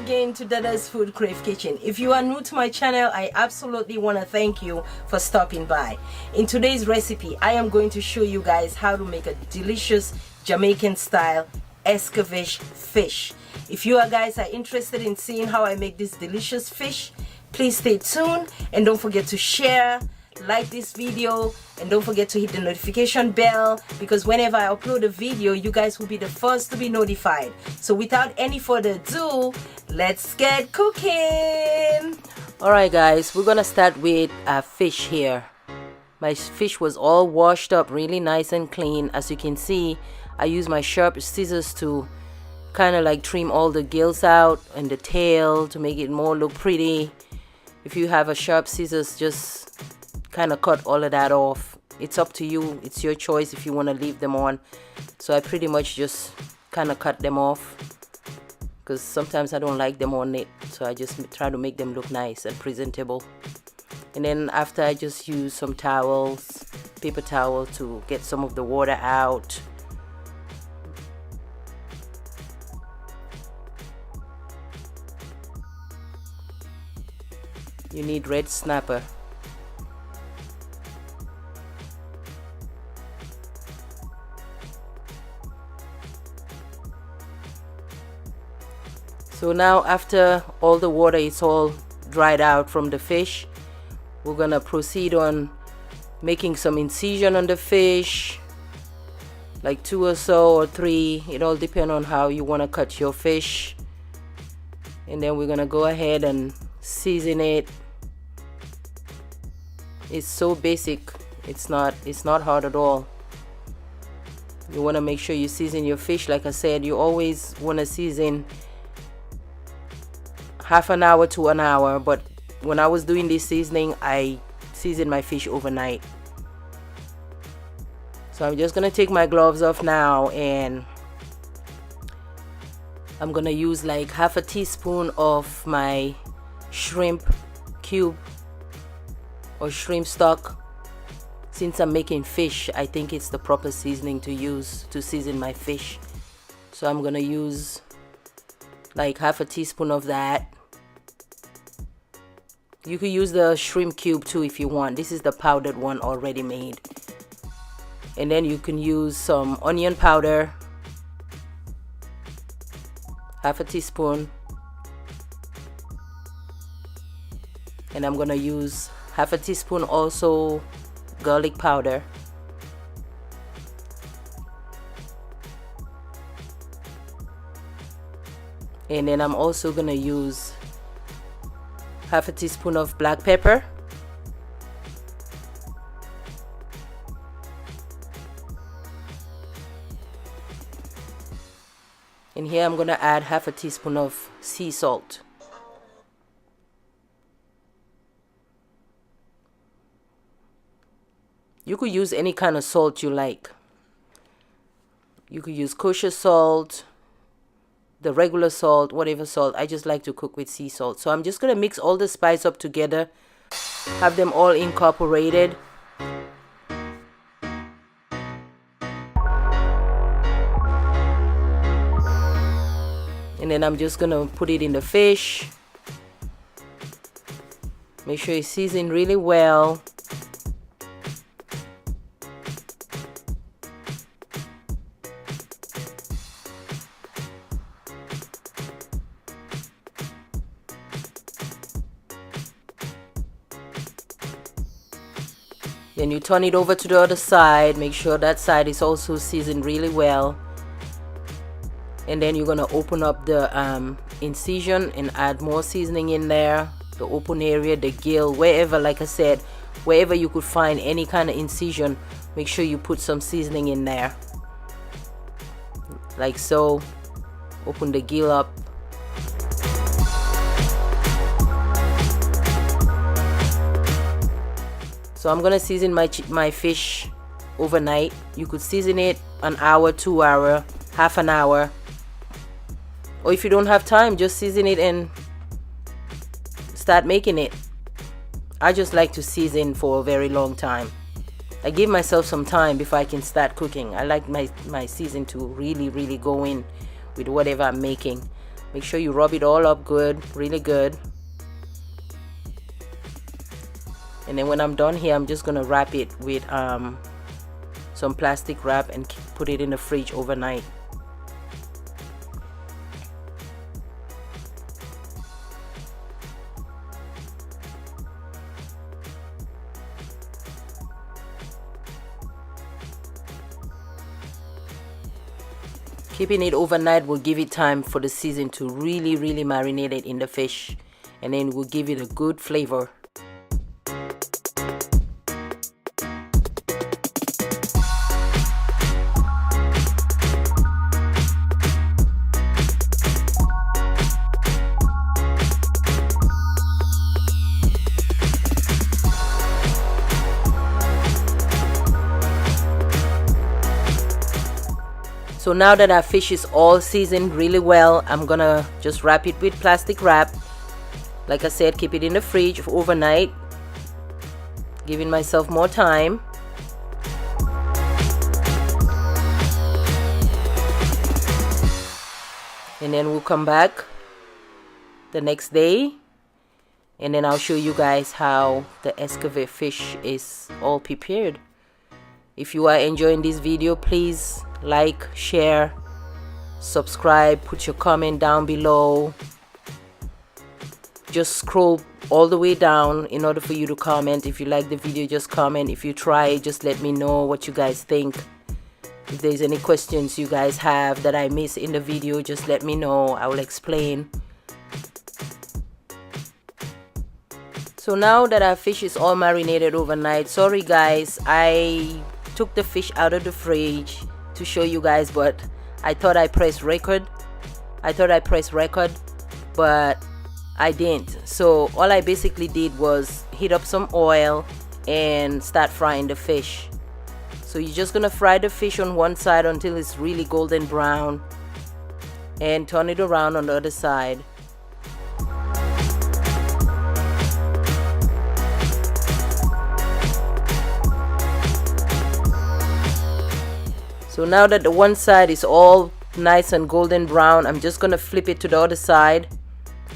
again to Dada's Food Crave Kitchen. If you are new to my channel, I absolutely want to thank you for stopping by. In today's recipe, I am going to show you guys how to make a delicious Jamaican style Escovitch fish. If you guys are interested in seeing how I make this delicious fish, please stay tuned and don't forget to share, like this video, and don't forget to hit the notification bell, because whenever I upload a video, you guys will be the first to be notified. So without any further ado, let's get cooking. Alright guys, we're gonna start with fish here. My fish was all washed up really nice and clean. As you can see, I use my sharp scissors to kind of like trim all the gills out and the tail to make it more look pretty. If you have a sharp scissors, just kind of cut all of that off. It's up to you, it's your choice if you want to leave them on. So I pretty much just kind of cut them off because sometimes I don't like them on it, so I just try to make them look nice and presentable. And then after, I just use some towels, paper towel, to get some of the water out. You need red snapper. So now, after all the water is all dried out from the fish, we're gonna proceed on making some incision on the fish, like 2 or so or 3. It all depends on how you want to cut your fish. And then we're gonna go ahead and season it. It's so basic, it's not hard at all. You want to make sure you season your fish. Like I said, you always want to season half an hour to an hour, but when I was doing this seasoning, I seasoned my fish overnight. So I'm just gonna take my gloves off now, and I'm gonna use like half a teaspoon of my shrimp cube or shrimp stock. Since I'm making fish, I think it's the proper seasoning to use to season my fish. So I'm gonna use like half a teaspoon of that. You could use the shrimp cube too if you want. This is the powdered one already made. And then you can use some onion powder, half a teaspoon. And I'm gonna use half a teaspoon also garlic powder. And then I'm also gonna use half a teaspoon of black pepper. And here I'm gonna add half a teaspoon of sea salt. You could use any kind of salt you like. You could use kosher salt, the regular salt, whatever salt. I just like to cook with sea salt. So I'm just gonna mix all the spice up together, have them all incorporated. And then I'm just gonna put it in the fish. Make sure it's seasoned really well. Then you turn it over to the other side. Make sure that side is also seasoned really well. And then you're gonna open up the incision and add more seasoning in there. The open area, the gill, wherever, like I said, wherever you could find any kind of incision, make sure you put some seasoning in there. Like so. Open the gill up. So I'm gonna season my fish overnight. You could season it an hour, 2 hour, half an hour. Or if you don't have time, just season it and start making it. I just like to season for a very long time. I give myself some time before I can start cooking. I like my season to really go in with whatever I'm making. Make sure you rub it all up good, really good. And then when I'm done here, I'm just gonna wrap it with some plastic wrap and put it in the fridge overnight. Keeping it overnight will give it time for the season to really marinate it in the fish, and then will give it a good flavor. So now that our fish is all seasoned really well, I'm gonna just wrap it with plastic wrap. Like I said, keep it in the fridge for overnight, giving myself more time. And then we'll come back the next day, and then I'll show you guys how the Escovitch fish is all prepared. If you are enjoying this video, please like, share, subscribe, put your comment down below. Just scroll all the way down in order for you to comment. If you like the video, just comment. If you try it, just let me know what you guys think. If there's any questions you guys have that I miss in the video, just let me know. I will explain. So now that our fish is all marinated overnight, sorry guys, I took the fish out of the fridge to show you guys, but I thought I pressed record. But I didn't. So all I basically did was heat up some oil and start frying the fish. So you're just gonna fry the fish on one side until it's really golden brown, and turn it around on the other side. So now that the one side is all nice and golden brown, I'm just gonna flip it to the other side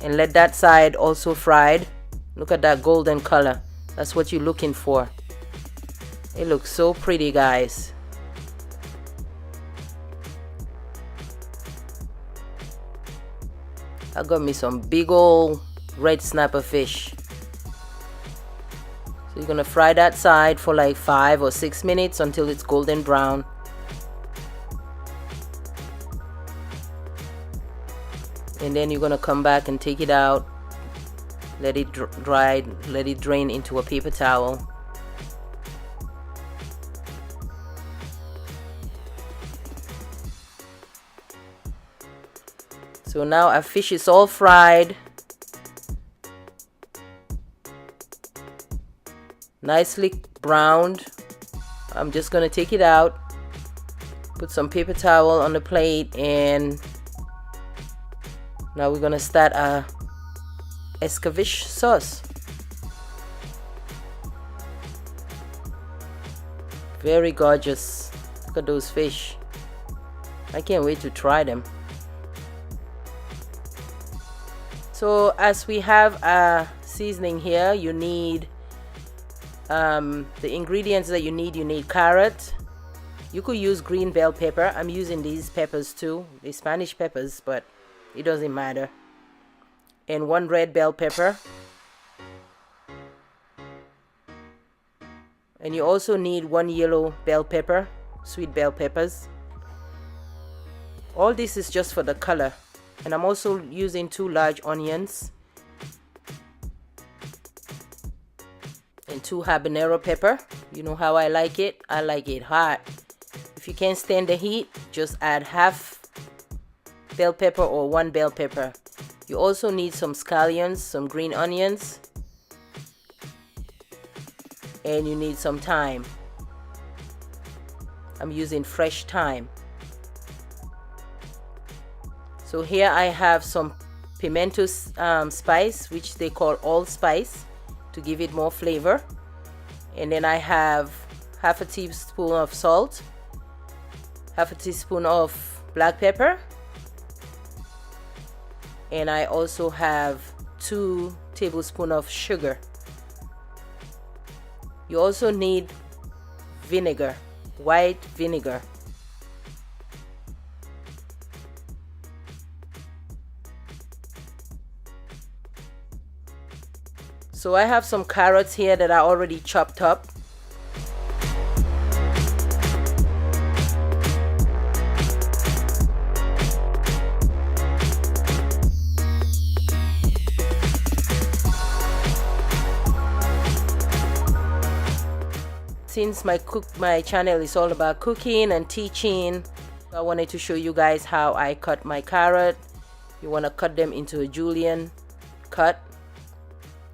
and let that side also fried. Look at that golden color. That's what you're looking for. It looks so pretty, guys. I got me some big old red snapper fish. So you're gonna fry that side for like 5 or 6 minutes until it's golden brown. And then you're gonna come back and take it out, let it dry, let it drain into a paper towel. So now our fish is all fried, nicely browned. I'm just gonna take it out, put some paper towel on the plate, and now we're gonna start our Escovitch sauce. Very gorgeous. Look at those fish. I can't wait to try them. So as we have a seasoning here, you need the ingredients that you need carrot. You could use green bell pepper. I'm using these peppers too, the Spanish peppers, but it doesn't matter. And 1 red bell pepper. And you also need 1 yellow bell pepper, sweet bell peppers. All this is just for the color. And I'm also using 2 large onions and 2 habanero pepper. You know how I like it. I like it hot. If you can't stand the heat, just add half bell pepper or 1 bell pepper. You also need some scallions, some green onions, and you need some thyme. I'm using fresh thyme. So here I have some pimento spice, which they call allspice, to give it more flavor. And then I have half a teaspoon of salt, half a teaspoon of black pepper, and I also have 2 tablespoons of sugar. You also need vinegar, white vinegar. So I have some carrots here that I already chopped up. Since my channel is all about cooking and teaching, I wanted to show you guys how I cut my carrot. You want to cut them into a julienne cut,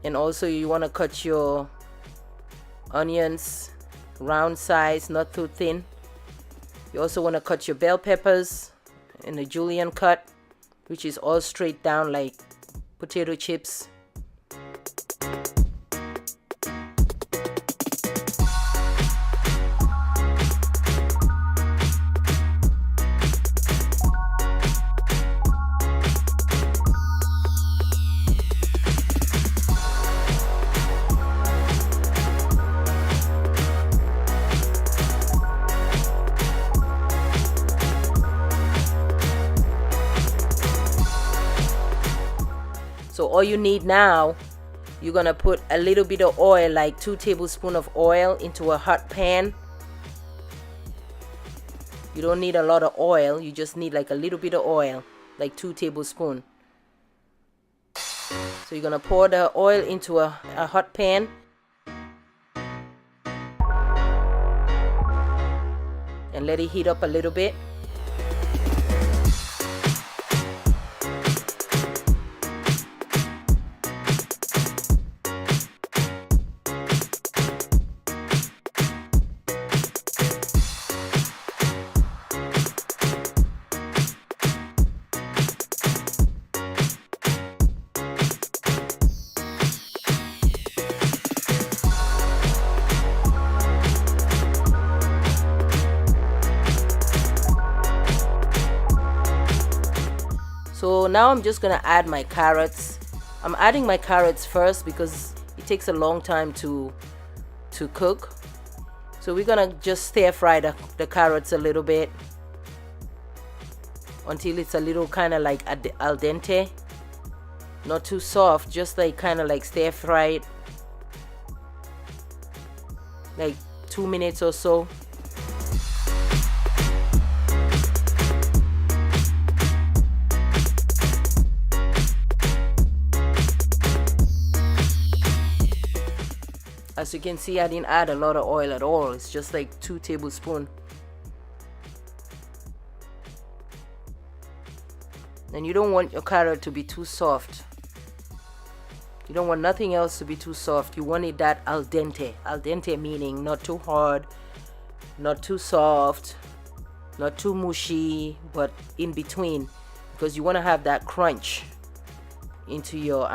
and also you want to cut your onions round size, not too thin. You also want to cut your bell peppers in a julienne cut, which is all straight down like potato chips. So all you need now, you're gonna put a little bit of oil, like 2 tablespoons of oil, into a hot pan. You don't need a lot of oil, you just need like a little bit of oil, like 2 tablespoons. So you're gonna pour the oil into a hot pan. And let it heat up a little bit. So now I'm just gonna add my carrots. I'm adding my carrots first because it takes a long time to cook. So we're gonna just stir fry the carrots a little bit until it's a little kind of like al dente, not too soft, just like kind of like stir fry it like 2 minutes or so. As you can see, I didn't add a lot of oil at all. It's just like 2 tablespoons. And you don't want your carrot to be too soft. You don't want nothing else to be too soft. You want it that al dente. Al dente meaning not too hard, not too soft, not too mushy, but in between. Because you want to have that crunch into your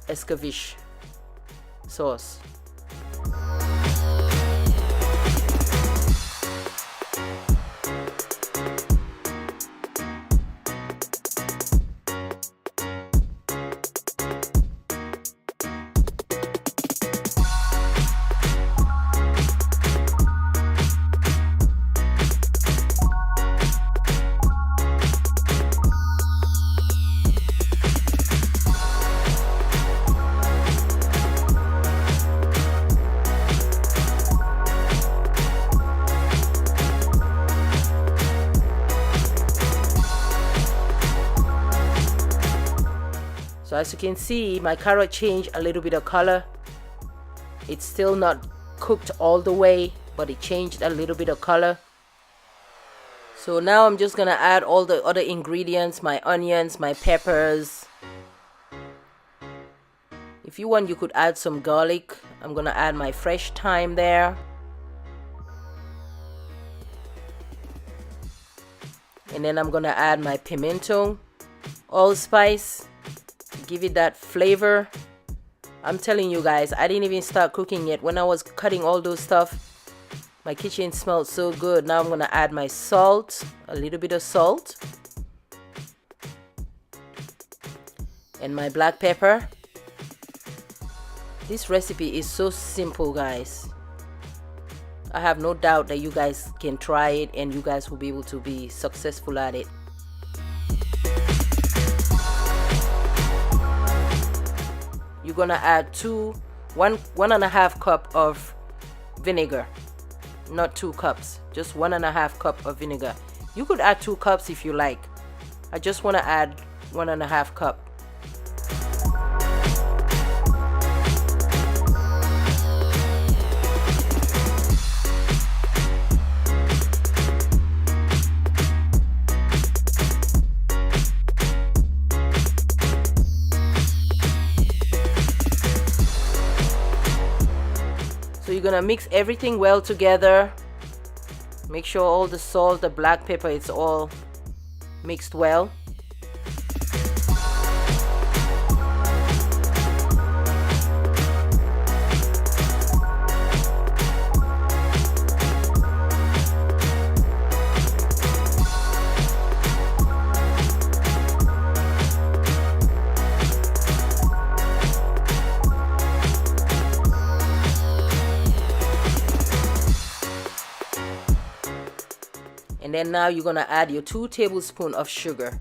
Escovitch sauce. So as you can see, my carrot changed a little bit of color. It's still not cooked all the way, but it changed a little bit of color. So now I'm just gonna add all the other ingredients, my onions, my peppers. If you want, you could add some garlic. I'm gonna add my fresh thyme there. And then I'm gonna add my pimento, allspice. Give it that flavor. I'm telling you guys, I didn't even start cooking yet. When I was cutting all those stuff, my kitchen smelled so good. Now I'm gonna add my salt, a little bit of salt. and my black pepper. This recipe is so simple, guys. I have no doubt that you guys can try it and you guys will be able to be successful at it. You're gonna add one and a half cup of vinegar, not 2 cups, just 1.5 cup of vinegar. You could add 2 cups if you like. I just want to add 1.5 cup. So you're gonna mix everything well together. Make sure all the salt, the black pepper, it's all mixed well. And then now you're gonna add your 2 tablespoons of sugar.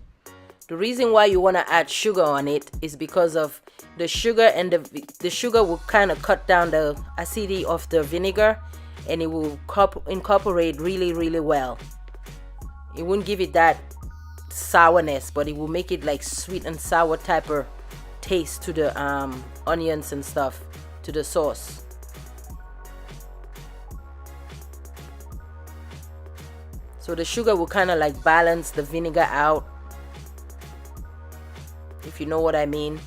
The reason why you want to add sugar on it is because of the sugar, and the sugar will kind of cut down the acidity of the vinegar, and it will incorporate really well. It won't give it that sourness, but it will make it like sweet and sour type of taste to the onions and stuff, to the sauce. So the sugar will kind of like balance the vinegar out, if you know what I mean.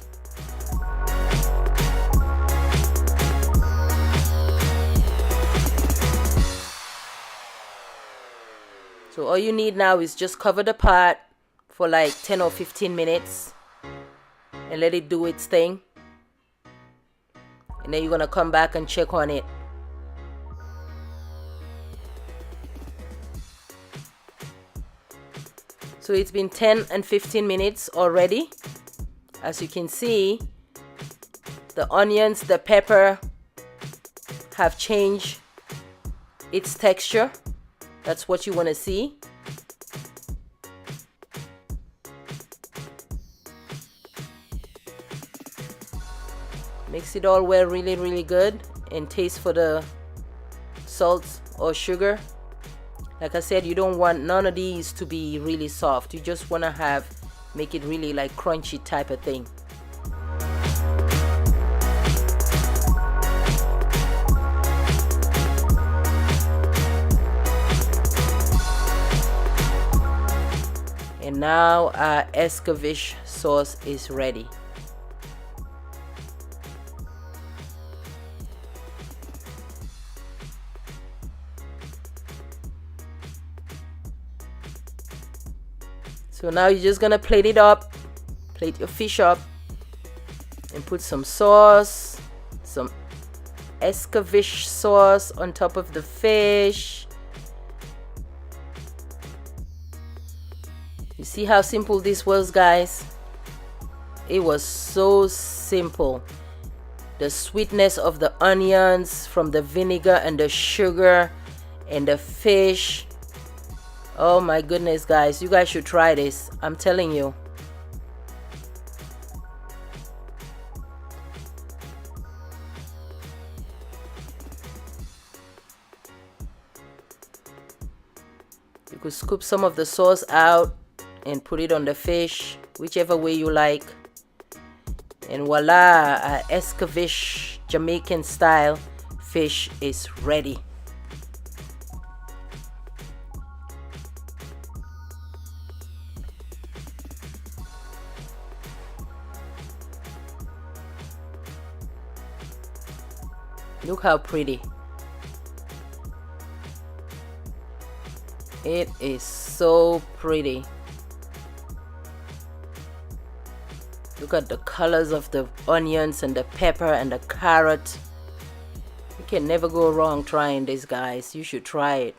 So all you need now is just cover the pot for like 10 or 15 minutes and let it do its thing. And then you're gonna come back and check on it. So it's been 10 and 15 minutes already. As you can see, the onions, the pepper have changed its texture. That's what you want to see. Mix it all well, really good, and taste for the salt or sugar. Like I said, you don't want none of these to be really soft. You just want to make it really like crunchy type of thing. And now our Escovitch sauce is ready. So now you're just gonna plate it up, plate your fish up, and put some sauce, some Escovitch sauce on top of the fish. You see how simple this was, guys? It was so simple. The sweetness of the onions from the vinegar and the sugar and the fish. Oh my goodness, guys, you guys should try this. I'm telling you. You could scoop some of the sauce out and put it on the fish, whichever way you like. And voila, our Escovitch Jamaican style fish is ready. Look how pretty. It is so pretty. Look at the colors of the onions and the pepper and the carrot. You can never go wrong trying this, guys. You should try it.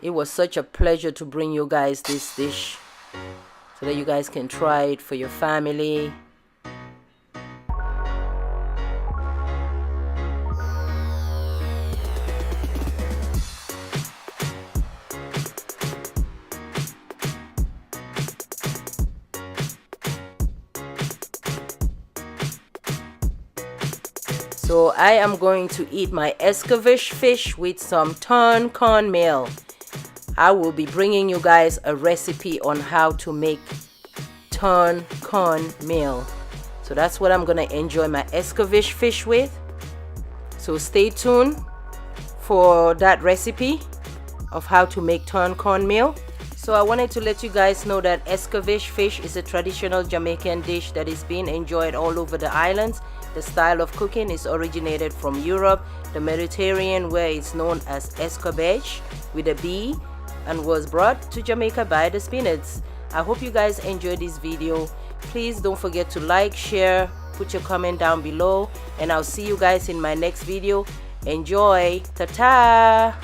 It was such a pleasure to bring you guys this dish. so that you guys can try it for your family. So I am going to eat my Escovitch fish with some ton cornmeal. I will be bringing you guys a recipe on how to make ton cornmeal. So that's what I'm gonna enjoy my Escovitch fish with. So stay tuned for that recipe of how to make ton cornmeal. So I wanted to let you guys know that Escovitch fish is a traditional Jamaican dish that is being enjoyed all over the islands. The style of cooking is originated from Europe, the Mediterranean, where it's known as Escovitch with a B, and was brought to Jamaica by the Spaniards. I hope you guys enjoyed this video. Please don't forget to like, share, put your comment down below, and I'll see you guys in my next video. Enjoy. Ta-ta!